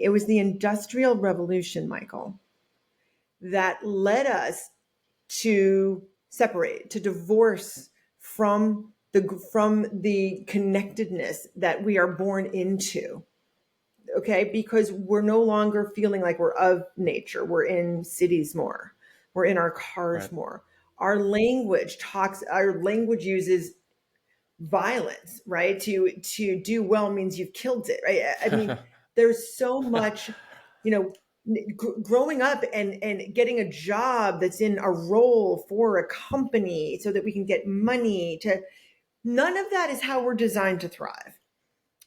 It was the Industrial Revolution, Michael, that led us to separate, to divorce from the connectedness that we are born into. Okay, because we're no longer feeling like we're of nature. We're in cities more. We're in our cars Right. more. Our language uses violence, right? To do well means you've killed it, right? I mean, there's so much, you know, growing up and getting a job that's in a role for a company so that we can get money to none of that is how we're designed to thrive.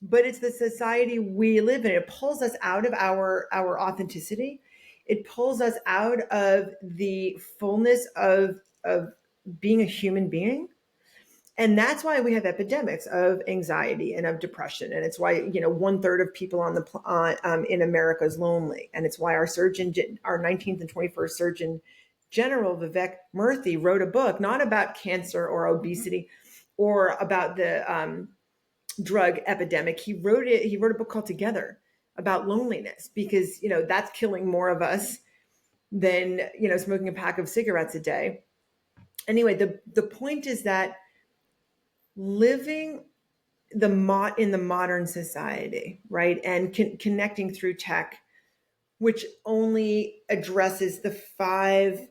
But it's the society we live in. It pulls us out of our authenticity. It pulls us out of the fullness of being a human being. And that's why we have epidemics of anxiety and of depression. And it's why, 1/3 of people in America is lonely. And it's why our 19th and 21st Surgeon General, Vivek Murthy, wrote a book, not about cancer or obesity or about the drug epidemic. He wrote a book called Together about loneliness because, that's killing more of us than, smoking a pack of cigarettes a day. Anyway, the point is that living in the modern society, right, and connecting through tech, which only addresses the five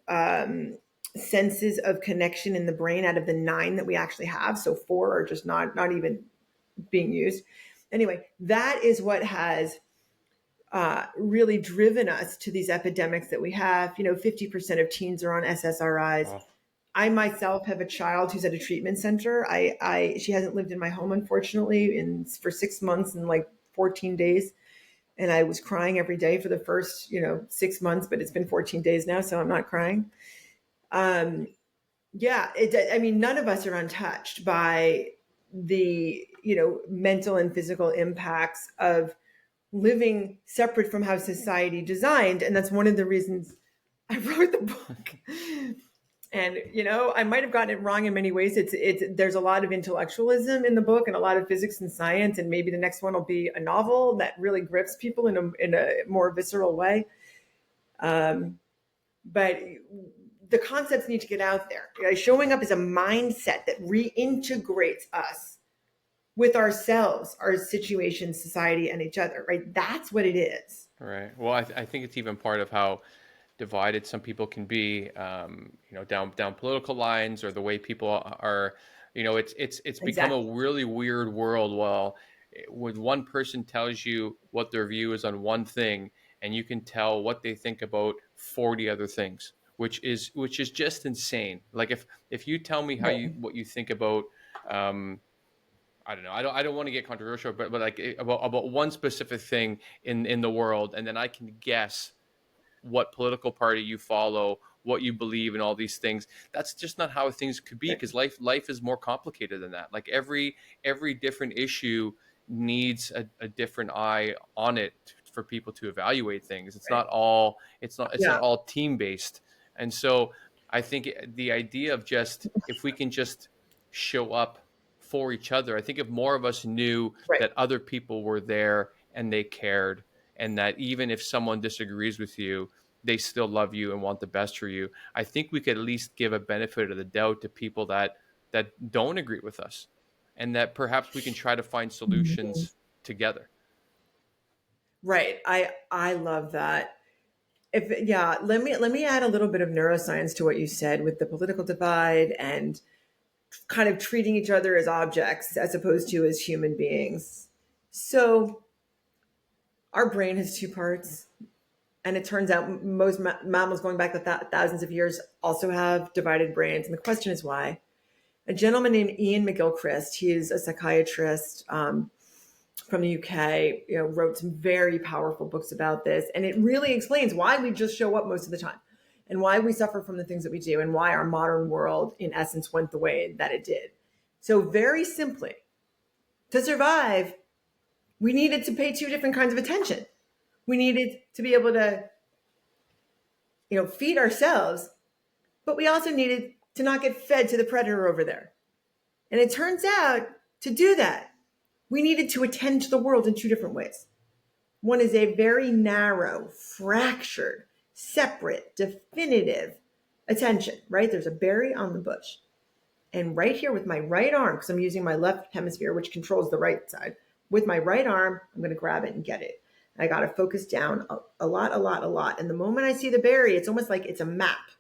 senses of connection in the brain out of the 9 that we actually have. So 4 are just not even being used. Anyway, that is what has really driven us to these epidemics that we have. 50% of teens are on SSRIs. Wow. I myself have a child who's at a treatment center. She hasn't lived in my home, unfortunately, for 6 months and like 14 days. And I was crying every day for the first, 6 months, but it's been 14 days now, so I'm not crying. None of us are untouched by the, mental and physical impacts of living separate from how society designed. And that's one of the reasons I wrote the book. And, I might have gotten it wrong in many ways. There's a lot of intellectualism in the book and a lot of physics and science. And maybe the next one will be a novel that really grips people in a more visceral way. But the concepts need to get out there. Showing up is a mindset that reintegrates us with ourselves, our situation, society, and each other, right? That's what it is. Right. Well, I think it's even part of how divided some people can be, down political lines, or the way people are, it's become a Exactly. really weird world. Well, when one person tells you what their view is on one thing, and you can tell what they think about 40 other things, which is just insane. Like if you tell me Right. what you think about, I don't know. I don't want to get controversial, but like about one specific thing in the world, and then I can guess what political party you follow, what you believe, and all these things. That's just not how things could be, Right. because life is more complicated than that. Like every different issue needs a different eye on it for people to evaluate things. Right. It's not Yeah. all team based. And so I think the idea of just, if we can just show up for each other, I think if more of us knew Right. that other people were there and they cared, and that even if someone disagrees with you, they still love you and want the best for you, I think we could at least give a benefit of the doubt to people that don't agree with us, and that perhaps we can try to find Mhm. solutions together. Right. I love that. Let me add a little bit of neuroscience to what you said with the political divide and kind of treating each other as objects as opposed to as human beings. So our brain has 2 parts. And it turns out most mammals going back thousands of years also have divided brains. And the question is why? A gentleman named Ian McGilchrist, he is a psychiatrist from the UK, wrote some very powerful books about this. And it really explains why we just show up most of the time and why we suffer from the things that we do and why our modern world, in essence, went the way that it did. So very simply, to survive, we needed to pay 2 different kinds of attention. We needed to be able to, feed ourselves, but we also needed to not get fed to the predator over there. And it turns out to do that, we needed to attend to the world in 2 different ways. One is a very narrow, fractured, separate, definitive attention, right? There's a berry on the bush. And right here with my right arm, because I'm using my left hemisphere, which controls the right side, with my right arm, I'm going to grab it and get it. I got to focus down a lot, a lot, a lot. And the moment I see the berry, it's almost like it's a map.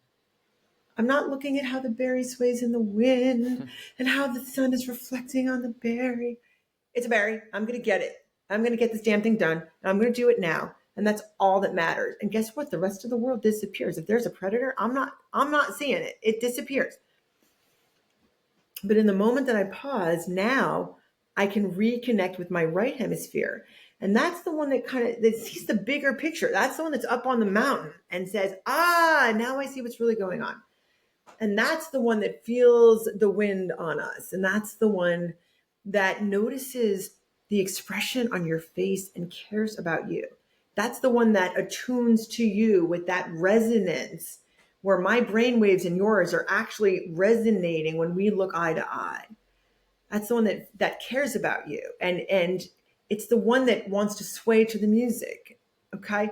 I'm not looking at how the berry sways in the wind and how the sun is reflecting on the berry. It's a berry. I'm going to get it. I'm going to get this damn thing done. And I'm going to do it now. And that's all that matters. And guess what? The rest of the world disappears. If there's a predator, I'm not seeing it. It disappears. But in the moment that I pause, now I can reconnect with my right hemisphere. And that's the one that that sees the bigger picture. That's the one that's up on the mountain and says, now I see what's really going on. And that's the one that feels the wind on us. And that's the one that notices the expression on your face and cares about you. That's the one that attunes to you with that resonance where my brain waves and yours are actually resonating when we look eye to eye. That's the one that cares about you. And it's the one that wants to sway to the music. Okay.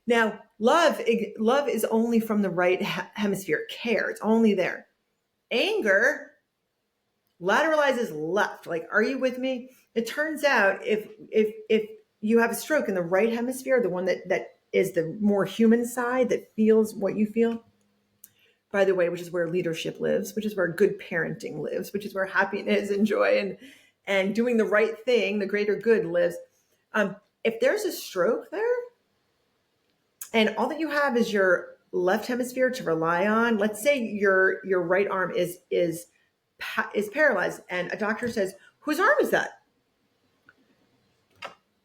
Now, love is only from the right hemisphere. Care, it's only there. Anger lateralizes left. Like, are you with me? It turns out if you have a stroke in the right hemisphere, the one that is the more human side that feels what you feel, by the way, which is where leadership lives, which is where good parenting lives, which is where happiness and joy and doing the right thing, the greater good lives. If there's a stroke there, and all that you have is your left hemisphere to rely on, let's say your right arm is paralyzed, and a doctor says, "Whose arm is that?"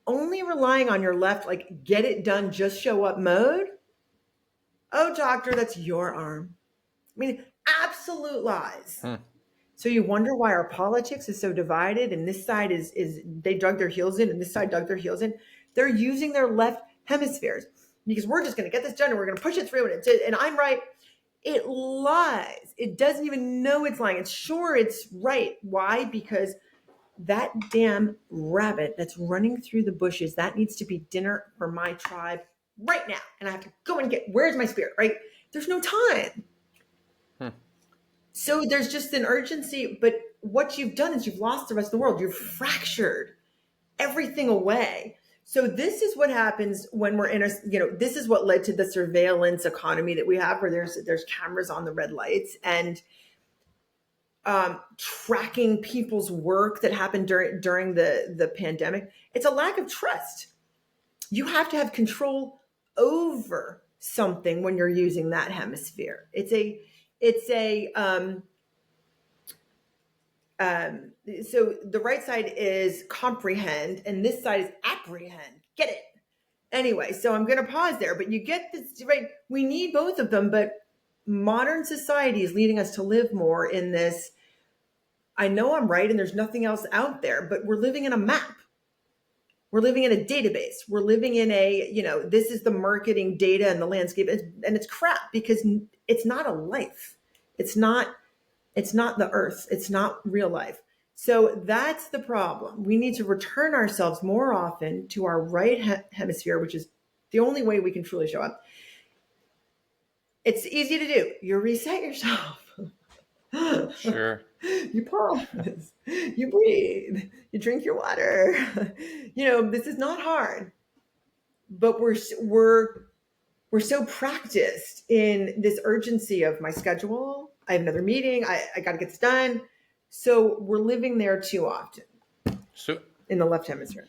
Only relying on your left, like get it done, just show up mode. Oh, doctor, that's your arm. I mean, absolute lies. So you wonder why our politics is so divided, and this side is they dug their heels in, and this side dug their heels in. They're using their left hemispheres because we're just going to get this done, and we're going to push it through, and I'm right. It lies. It doesn't even know it's lying. It's sure it's right. Why? Because that damn rabbit that's running through the bushes, that needs to be dinner for my tribe right now, and I have to go and get. Where's my spirit? Right? There's no time. So there's just an urgency, but what you've done is you've lost the rest of the world. You've fractured everything away. So this is what happens when we're in this is what led to the surveillance economy that we have, where there's cameras on the red lights and tracking people's work that happened during the pandemic. It's a lack of trust. You have to have control over something when you're using that hemisphere. So the right side is comprehend and this side is apprehend. Get it? Anyway, so I'm going to pause there, but you get this, right? We need both of them, but modern society is leading us to live more in this. I know I'm right and there's nothing else out there, but we're living in a map. We're living in a database. We're living in this is the marketing data and the landscape, and it's crap because it's not a life. It's not the earth. It's not real life. So that's the problem. We need to return ourselves more often to our right hemisphere, which is the only way we can truly show up. It's easy to do. You reset yourself. Sure. You pause, you breathe, you drink your water. This is not hard, but we're so practiced in this urgency of my schedule. I have another meeting. I got to get this done. So we're living there too often So in the left hemisphere.